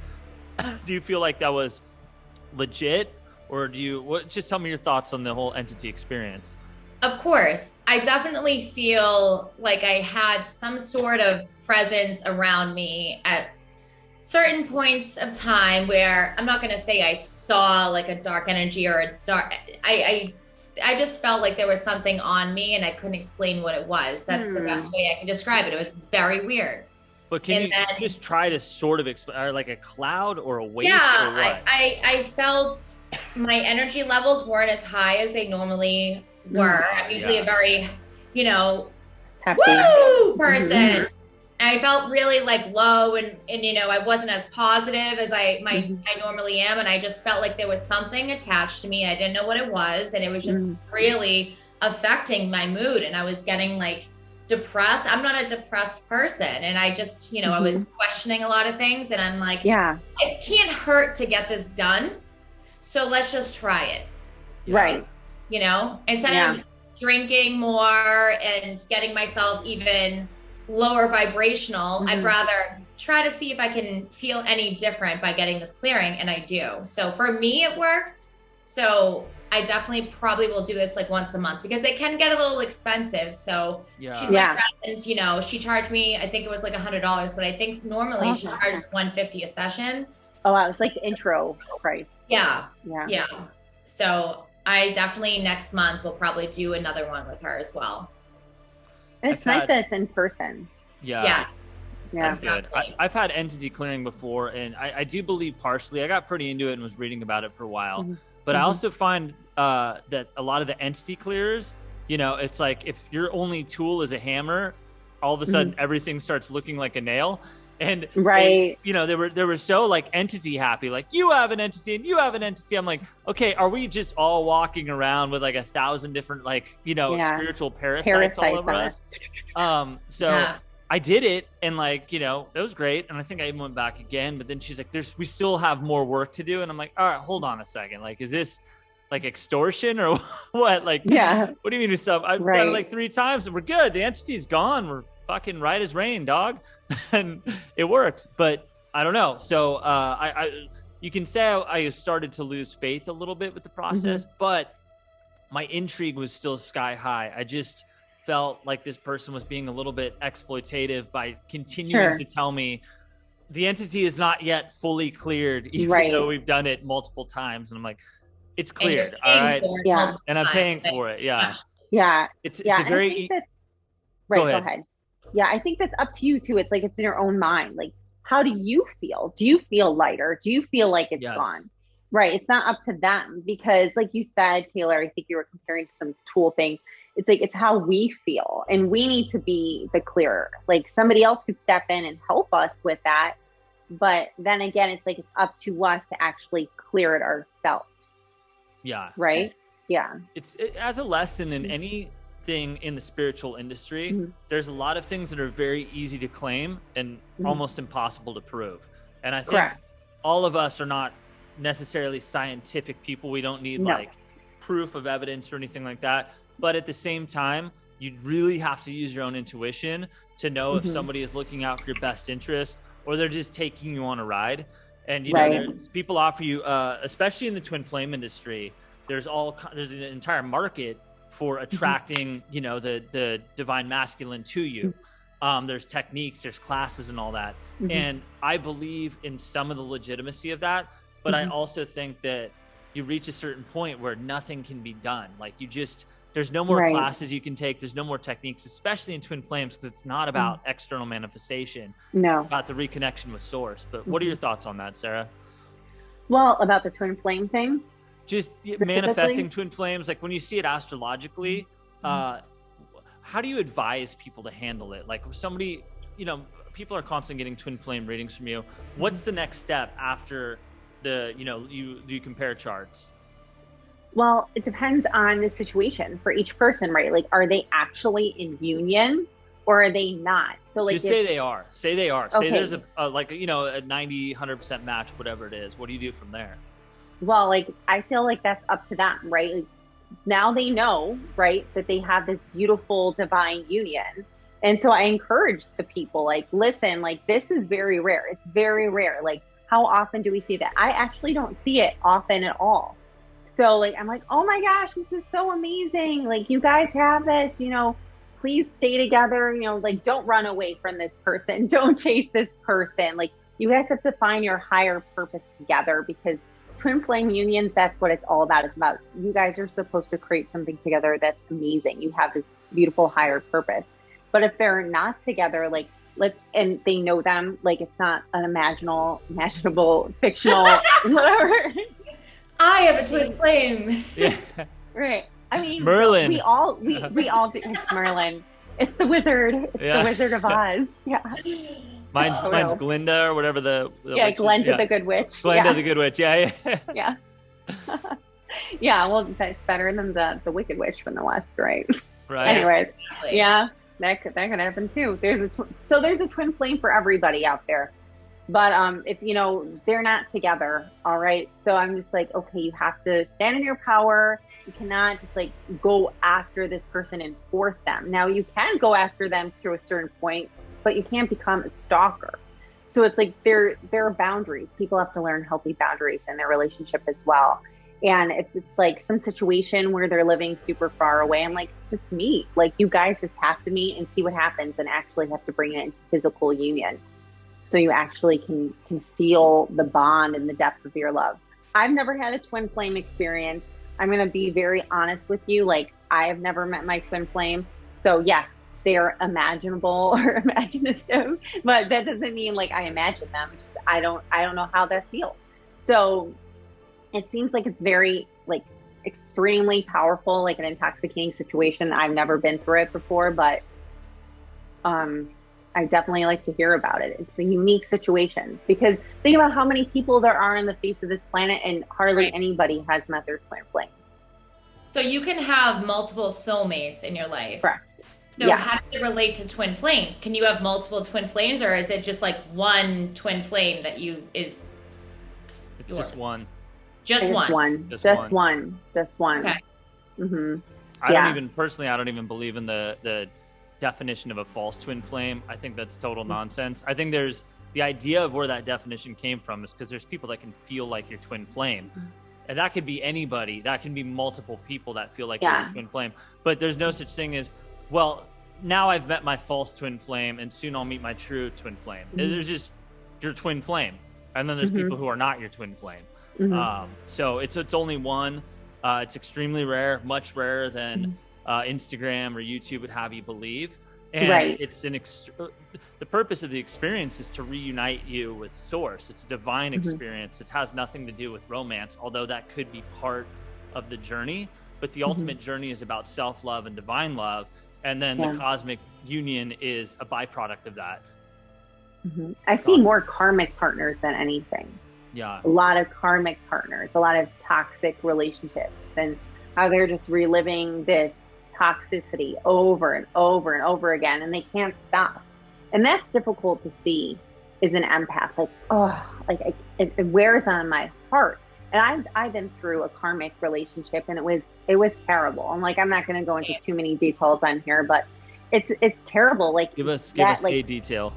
Do you feel like that was legit, or just tell me your thoughts on the whole entity experience? Of course. I definitely feel like I had some sort of presence around me at certain points of time where I'm not going to say I saw like a dark energy or a dark, I just felt like there was something on me and I couldn't explain what it was. That's the best way I can describe it. It was very weird. But can you just try to sort of explain, like a cloud or a wave? Yeah, or what? I felt my energy levels weren't as high as they normally were. I'm usually a very, you know, happy person. And I felt really like low and you know, I wasn't as positive as I normally am. And I just felt like there was something attached to me. I didn't know what it was. And it was just really affecting my mood. And I was getting like depressed. I'm not a depressed person. And I just, you know, I was questioning a lot of things. And I'm like, it can't hurt to get this done. So let's just try it. Right. You know, instead of drinking more and getting myself even lower vibrational, I'd rather try to see if I can feel any different by getting this clearing, and I do. So for me, it worked. So I definitely probably will do this like once a month because they can get a little expensive. So she's my friend, you know, she charged me, I think it was like $100, but I think normally she charges $150 a session. Oh, wow. It's like the intro price. Yeah. So I definitely next month will probably do another one with her as well. And it's nice that it's in person. Yeah. That's good. I've had entity clearing before, and I do believe partially. I got pretty into it and was reading about it for a while. But I also find that a lot of the entity clearers, you know, it's like if your only tool is a hammer, all of a sudden everything starts looking like a nail. And right, they were so like entity happy, like you have an entity and you have an entity. I'm like, okay, are we just all walking around with like 1,000 different like spiritual parasites all over us? I did it, and like it was great, and I think I even went back again. But then she's like, we still have more work to do, and I'm like, all right, hold on a second, like, is this like extortion or what? Like, what do you mean stuff? I've done it like 3 times and we're good. The entity's gone. We're fucking right as rain, dog. And it worked, but I don't know. So you can say I started to lose faith a little bit with the process, but my intrigue was still sky high. I just felt like this person was being a little bit exploitative by continuing to tell me the entity is not yet fully cleared, even though we've done it multiple times. And I'm like, it's cleared, all right? And I'm paying for it. It's a very go ahead. Yeah, I think that's up to you too. It's like, it's in your own mind. Like, how do you feel? Do you feel lighter? Do you feel like it's gone? Right. It's not up to them, because like you said, Taylor, I think you were comparing to some tool thing. It's like, it's how we feel, and we need to be the clearer. Like, somebody else could step in and help us with that. But then again, it's like, it's up to us to actually clear it ourselves. Yeah. Right. Yeah. It as a lesson in anything in the spiritual industry, there's a lot of things that are very easy to claim and almost impossible to prove. And I think all of us are not necessarily scientific people. We don't need like proof of evidence or anything like that. But at the same time, you really have to use your own intuition to know if somebody is looking out for your best interest or they're just taking you on a ride. And people offer you, especially in the twin flame industry, there's an entire market for attracting, the divine masculine to you. There's techniques, there's classes and all that. And I believe in some of the legitimacy of that, but I also think that you reach a certain point where nothing can be done. Like, there's no more classes you can take. There's no more techniques, especially in twin flames, because it's not about external manifestation. No. It's about the reconnection with source. But what are your thoughts on that, Sara? Well, about the twin flame thing? Just manifesting twin flames, like when you see it astrologically, how do you advise people to handle it? Like, if somebody, people are constantly getting twin flame readings from you. What's the next step after you compare charts? Well, it depends on the situation for each person, right? Like, are they actually in union or are they not? So like, just say they are. Say there's a 90-100% match, whatever it is. What do you do from there? Well, like, I feel like that's up to them, right? Like, now they know, right, that they have this beautiful divine union. And so I encourage the people, like, listen, like, this is very rare. It's very rare. Like, how often do we see that? I actually don't see it often at all. So like, I'm like, oh my gosh, this is so amazing. Like, you guys have this, please stay together, like, don't run away from this person. Don't chase this person. Like, you guys have to find your higher purpose together, because twin flame unions, that's what it's all about. It's about, you guys are supposed to create something together that's amazing. You have this beautiful higher purpose. But if they're not together, like, and they know them, like, it's not an imaginable, fictional, whatever. I have a twin flame. Yes. Right. I mean, Merlin. We all do. It's Merlin. It's the wizard. It's the Wizard of Oz. Yeah. Mine's Glinda or whatever the Glenda the Good Witch. Glenda the Good Witch. Yeah. Yeah. Yeah. Well, that's better than the Wicked Witch from the West, right? Right. Anyways, yeah, that could happen too. There's a twin flame for everybody out there. But if they're not together, all right. So I'm just like, okay, you have to stand in your power. You cannot just like go after this person and force them. Now you can go after them to a certain point, but you can't become a stalker. So it's like there are boundaries. People have to learn healthy boundaries in their relationship as well. And if it's like some situation where they're living super far away, I'm like, just meet. Like, you guys just have to meet and see what happens, and actually have to bring it into physical union. So you actually can feel the bond and the depth of your love. I've never had a twin flame experience. I'm going to be very honest with you. Like, I have never met my twin flame. So yes, they are imaginable or imaginative, but that doesn't mean like I imagine them. It's just, I don't know how that feels. So it seems like it's very like extremely powerful, like an intoxicating situation. I've never been through it before, but I definitely like to hear about it. It's a unique situation because think about how many people there are on the face of this planet and hardly anybody has met their twin flame. So you can have multiple soulmates in your life. Correct. So how does it relate to twin flames? Can you have multiple twin flames, or is it just like one twin flame that is It's yours? Just one. Just one. Just one. Okay. Mm-hmm. I don't even believe in the definition of a false twin flame. I think that's total nonsense. I think there's the idea of where that definition came from is because there's people that can feel like your twin flame. And that could be anybody. That can be multiple people that feel like you're a twin flame. But there's no such thing as, well, now I've met my false twin flame and soon I'll meet my true twin flame. There's just your twin flame. And then there's people who are not your twin flame. So it's only one. It's extremely rare, much rarer than Instagram or YouTube would have you believe. And it's the purpose of the experience is to reunite you with Source. It's a divine experience. It has nothing to do with romance, although that could be part of the journey. But the ultimate journey is about self-love and divine love. And then the cosmic union is a byproduct of that. I see more karmic partners than anything. Yeah. A lot of karmic partners, a lot of toxic relationships, and how they're just reliving this toxicity over and over and over again, and they can't stop. And that's difficult to see as an empath. It wears on my heart. And I've been through a karmic relationship, and it was terrible. I'm like, I'm not going to go into too many details on here, but it's terrible. Like, give us a detail.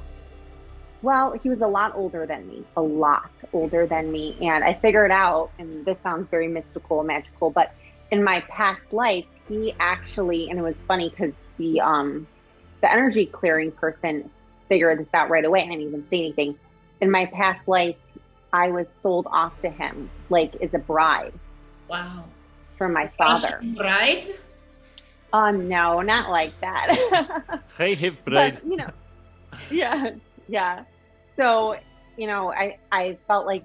Well, he was a lot older than me, and I figured out, and this sounds very mystical and magical, but in my past life, he actually, and it was funny because the energy clearing person figured this out right away. I didn't even say anything. In my past life, I was sold off to him, like as a bride. Wow. From my father. Bride? No, not like that. Hey, hip bride. But, yeah. So, I felt like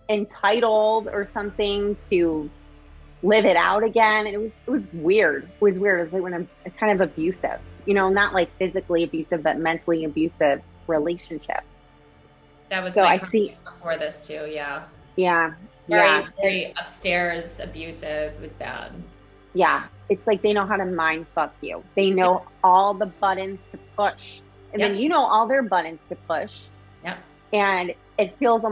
entitled or something to live it out again. And it was weird. It was like when I'm kind of abusive, not like physically abusive, but mentally abusive relationship. That was my before this too. Yeah. Yeah. Very upstairs abusive. It was bad. Yeah. It's like they know how to mind fuck you. They know all the buttons to push. And then all their buttons to push. Yep. And it feels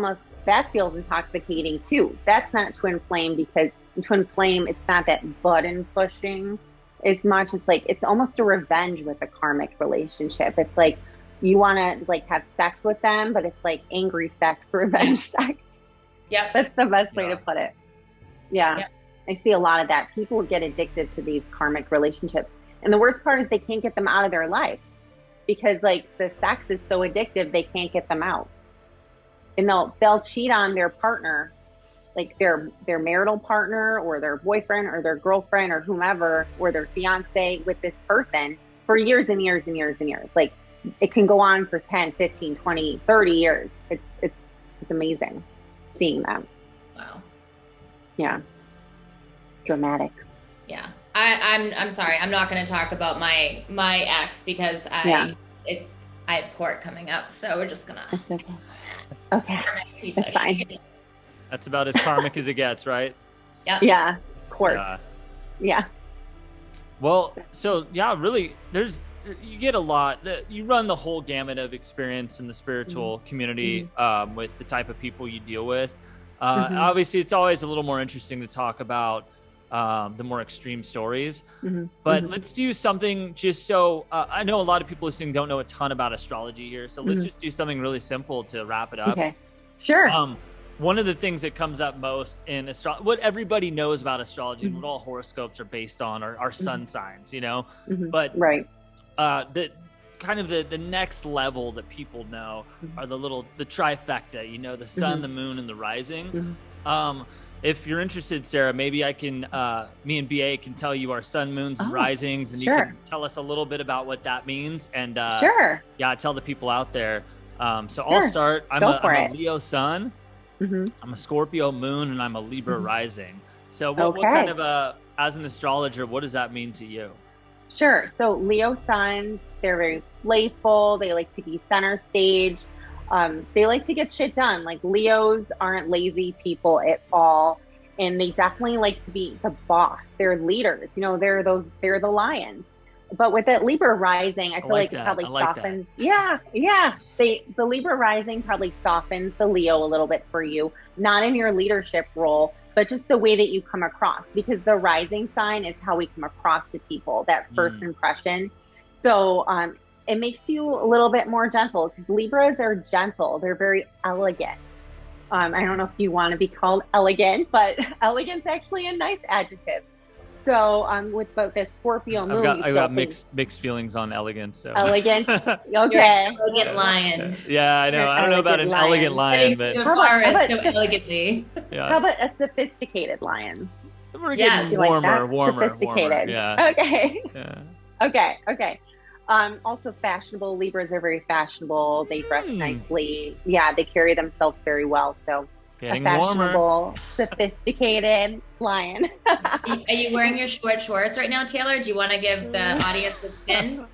that feels intoxicating too. That's not twin flame, because in twin flame, it's not that button pushing as much. It's like, it's almost a revenge with a karmic relationship. It's like, you want to like have sex with them, but it's like angry sex, revenge sex. Yeah. That's the best way to put it. Yeah. Yep. I see a lot of that. People get addicted to these karmic relationships. And the worst part is they can't get them out of their lives. Because like the sex is so addictive, they can't get them out. And they'll cheat on their partner, like their marital partner or their boyfriend or their girlfriend or whomever, or their fiance with this person for years and years and years and years. Like it can go on for 10, 15, 20, 30 years. It's amazing seeing that. Wow. Yeah. Dramatic. Yeah. I'm sorry. I'm not going to talk about my ex because I have court coming up, so we're just gonna. That's okay. Okay, that's fine. That's about as karmic as it gets, right? Yep. Yeah. Court. Yeah. Well, so really, you get a lot. You run the whole gamut of experience in the spiritual community with the type of people you deal with. Obviously, it's always a little more interesting to talk about the more extreme stories, but let's do something just so I know a lot of people listening don't know a ton about astrology here, so let's just do something really simple to wrap it up. Okay, sure. One of the things that comes up most in what everybody knows about astrology, what all horoscopes are based on are sun signs, but the kind of the next level that people know are the trifecta, the sun, the moon, and the rising. If you're interested, Sara, maybe I can, me and BA can tell you our sun, moons, and risings, and you can tell us a little bit about what that means. And tell the people out there. So I'll start. I'm a Leo sun, I'm a Scorpio moon, and I'm a Libra rising. So what kind of as an astrologer, what does that mean to you? Sure. So Leo suns, they're very playful. They like to be center stage. They like to get shit done. Like Leos aren't lazy people at all. And they definitely like to be the boss. They're leaders. You know, they're the lions. But with that Libra rising, I feel like it probably softens. Yeah. The Libra rising probably softens the Leo a little bit for you. Not in your leadership role, but just the way that you come across, because the rising sign is how we come across to people, that first impression. So it makes you a little bit more gentle, because Libras are gentle. They're very elegant. I don't know if you want to be called elegant, but elegant's actually a nice adjective. So with both the Scorpio Moon, I've got mixed feelings on elegance. So. Elegant, okay. Elegant lion. Yeah, I know. I don't know about an elegant lion, but how about so elegantly. Yeah. How about a sophisticated lion? We're getting warmer. Sophisticated. Yeah. Okay. Yeah. Okay. Also fashionable. Libras are very fashionable. They dress nicely. Yeah, they carry themselves very well. So getting a fashionable, sophisticated lion. Are you wearing your short shorts right now, Taylor? Do you want to give the audience a spin?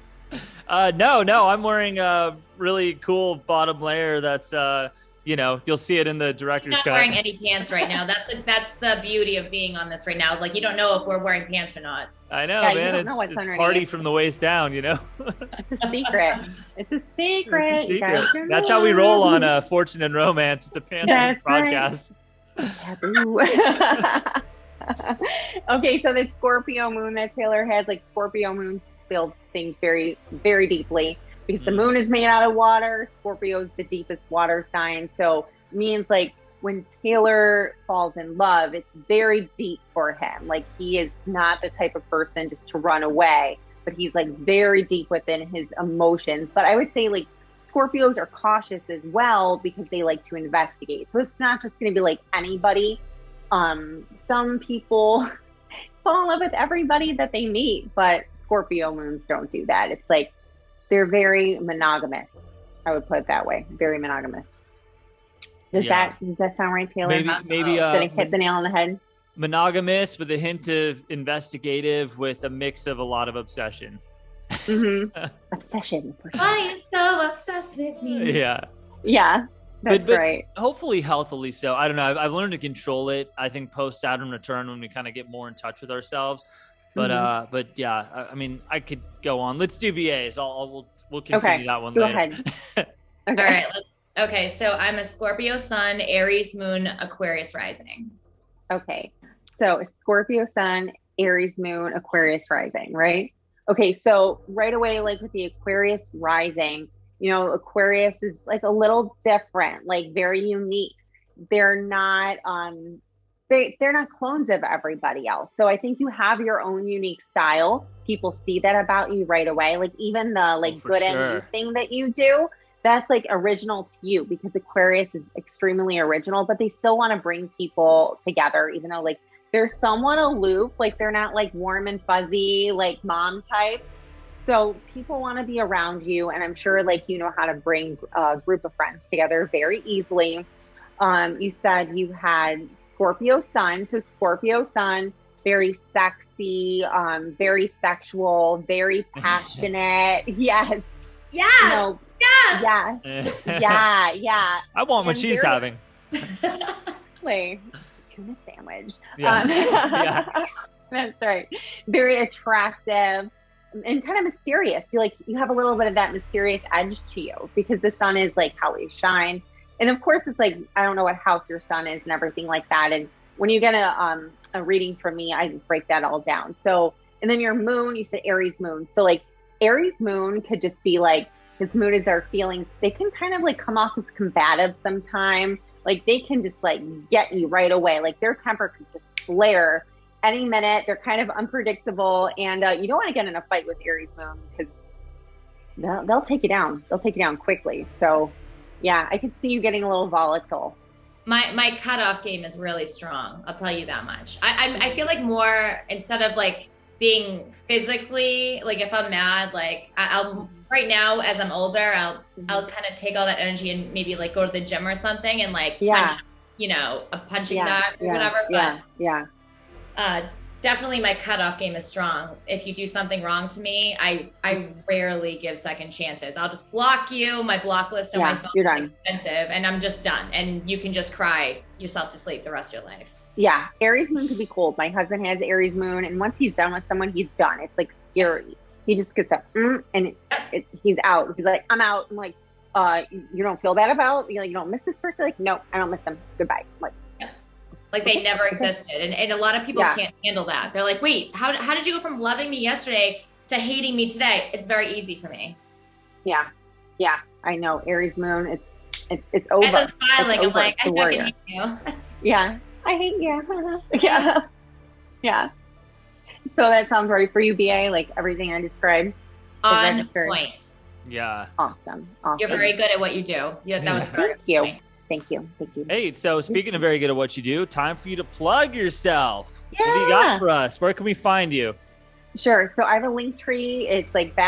No. I'm wearing a really cool bottom layer that's you'll see it in the director's cut. You're not wearing any pants right now. That's the beauty of being on this right now. Like, you don't know if we're wearing pants or not. I know, man. It's party from the waist down, It's a secret. It's a secret. That's how we roll on Fortune and Romance. It's a pants broadcast. Taboo. Okay, so the Scorpio Moon that Taylor has, like Scorpio Moon feel things very, very deeply, because the moon is made out of water. Scorpio is the deepest water sign. So it means like when Taylor falls in love, it's very deep for him. Like, he is not the type of person just to run away, but he's like very deep within his emotions. But I would say like Scorpios are cautious as well, because they like to investigate. So it's not just going to be like anybody. Some people fall in love with everybody that they meet, but Scorpio moons don't do that. It's like, they're very monogamous. I would put it that way. Very monogamous. Does that sound right, Taylor? Maybe did I hit the nail on the head? Monogamous with a hint of investigative, with a mix of a lot of obsession. Obsession. Why are you so obsessed with me? Yeah. That's right. Hopefully healthily so. I don't know. I've learned to control it. I think post Saturn return, when we kind of get more in touch with ourselves. But yeah, I mean, I could go on. Let's do VAs. We'll continue that one later. Go ahead. All right. Okay. So I'm a Scorpio Sun, Aries Moon, Aquarius rising. Okay. So Scorpio Sun, Aries Moon, Aquarius rising, right? Okay. So right away, like with the Aquarius rising, Aquarius is like a little different, like very unique. They're not, they're not clones of everybody else. So I think you have your own unique style. People see that about you right away. Like even the good and you thing that you do, that's like original to you, because Aquarius is extremely original, but they still want to bring people together, even though like they're somewhat aloof, like they're not like warm and fuzzy, like mom type. So people want to be around you. And I'm sure like, you know how to bring a group of friends together very easily. You said you had Scorpio Sun. So Scorpio Sun, very sexy, very sexual, very passionate. Yes. Yeah. Yes. Yeah. I want what she's having. Like tuna sandwich. Yeah. That's right. Very attractive and kind of mysterious. You have a little bit of that mysterious edge to you, because the sun is like how we shine. And of course, it's like, I don't know what house your sun is and everything like that. And when you get a reading from me, I break that all down. So, and then your moon, you said Aries Moon. So like Aries Moon could just be like, his moon is our feelings. They can kind of like come off as combative sometime. Like they can just like get you right away. Like their temper could just flare any minute. They're kind of unpredictable. And you don't want to get in a fight with Aries Moon, because they'll take you down. They'll take you down quickly. So yeah, I could see you getting a little volatile. My cutoff game is really strong. I'll tell you that much. I feel like more, instead of like being physically, like if I'm mad, like I'll right now as I'm older, I'll kind of take all that energy and maybe like go to the gym or something and like punch, a punching bag or whatever. But definitely my cutoff game is strong. If you do something wrong to me, I rarely give second chances. I'll just block you. My block list on my phone is expensive, and I'm just done. And you can just cry yourself to sleep the rest of your life. Yeah, Aries Moon can be cold. My husband has Aries Moon, and once he's done with someone, he's done. It's like scary. He just gets that, and he's out. He's like, I'm out. I'm like, you don't feel bad about? You don't miss this person? Like, no, I don't miss them. Goodbye. Like they never existed. And a lot of people can't handle that. They're like, wait, how did you go from loving me yesterday to hating me today? It's very easy for me. Yeah. Yeah. I know. Aries Moon, it's over. As I'm smiling, I'm like, I fucking hate you. Yeah. I hate you. Yeah. Yeah. So that sounds right for you, BA, like everything I described. On point. Yeah. Awesome. You're very good at what you do. Yeah, that was very good. Thank you. Hey, so speaking of very good at what you do, time for you to plug yourself. Yeah. What do you got for us? Where can we find you? Sure. So I have a link tree. It's like /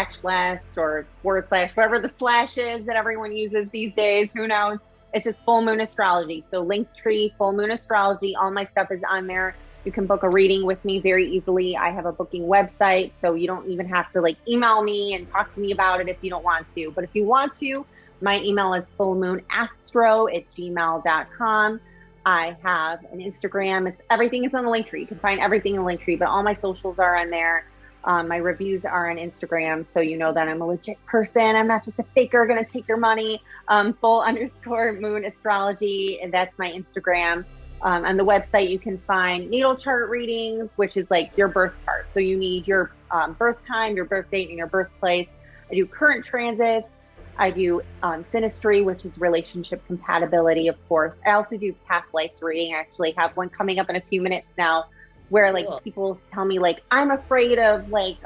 or / whatever the slash is that everyone uses these days. Who knows? It's just Full Moon Astrology. So Linktree, Full Moon Astrology. All my stuff is on there. You can book a reading with me very easily. I have a booking website, so you don't even have to like email me and talk to me about it if you don't want to. But if you want to, my email is fullmoonastro@gmail.com. I have an Instagram. Everything is on the Linktree. You can find everything in the Linktree, but all my socials are on there. My reviews are on Instagram, so you know that I'm a legit person. I'm not just a faker going to take your money. Full_moon astrology, and that's my Instagram. On the website, you can find natal chart readings, which is like your birth chart. So you need your birth time, your birth date, and your birthplace. I do current transits. I do synastry, which is relationship compatibility, of course. I also do past lives reading. I actually have one coming up in a few minutes now, where like people tell me like, I'm afraid of like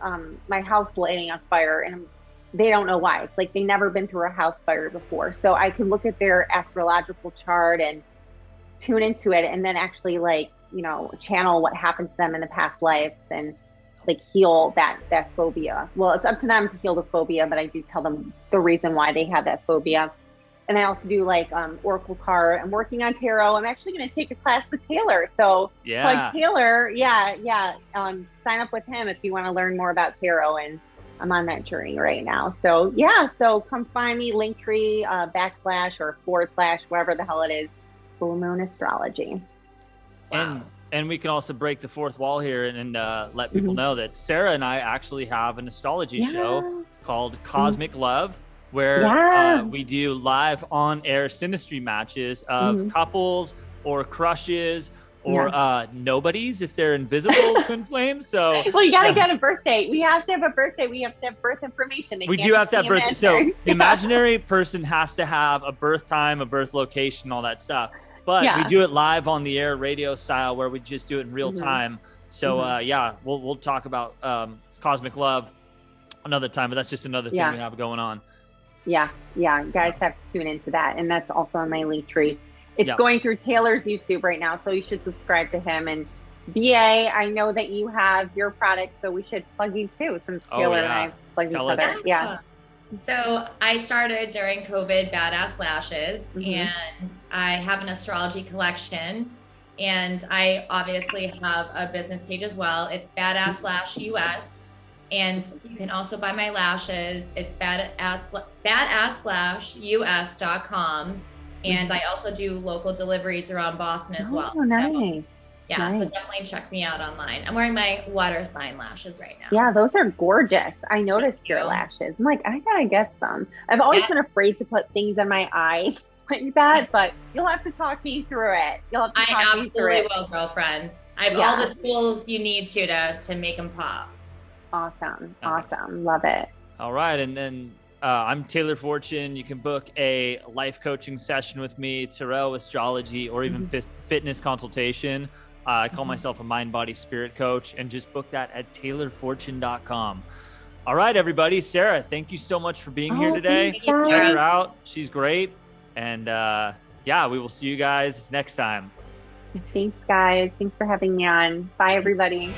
my house lighting on fire, and they don't know why. It's like they've never been through a house fire before. So I can look at their astrological chart and tune into it, and then actually like, channel what happened to them in the past lives and like heal that phobia. Well, it's up to them to heal the phobia, but I do tell them the reason why they have that phobia. And I also do like oracle card. I'm working on tarot. I'm actually going to take a class with Taylor. So like Taylor, sign up with him if you want to learn more about tarot. And I'm on that journey right now. So so come find me, Linktree, / or / wherever the hell it is, Full Moon Astrology. Wow. And we can also break the fourth wall here and let people know that Sara and I actually have an astrology show called Cosmic Love, where we do live on-air synastry matches of couples or crushes or nobodies if they're invisible twin flames. So well, you got to get a birth date. We have to have a birthday. We have to have birth information. We do have to have birth. So the imaginary person has to have a birth time, a birth location, all that stuff. But we do it live on the air, radio style, where we just do it in real time. So we'll talk about Cosmic Love another time, but that's just another thing we have going on. You guys have to tune into that, and that's also on my Linktree. It's going through Taylor's YouTube right now, so you should subscribe to him. And BA, I know that you have your product, so we should plug you too, since Taylor and I plug each other. Yeah. So I started during COVID, Badass Lashes, and I have an astrology collection, and I obviously have a business page as well. It's Badass Lash US, and you can also buy my lashes. It's badasslashus.com, and I also do local deliveries around Boston as well. Oh, nice. So definitely check me out online. I'm wearing my water sign lashes right now. Yeah, those are gorgeous. I noticed your lashes. I'm like, I gotta get some. I've always been afraid to put things in my eyes like that, but you'll have to talk me through it. I absolutely will, girlfriend. I have all the tools you need to make them pop. Awesome. Love it. All right, and then I'm Taylor Fortune. You can book a life coaching session with me, tarot, astrology, or even fitness consultation. I call myself a mind, body, spirit coach, and just book that at taylorfortune.com. All right, everybody. Sara, thank you so much for being here today. Check her out. She's great. And we will see you guys next time. Thanks, guys. Thanks for having me on. Bye, everybody.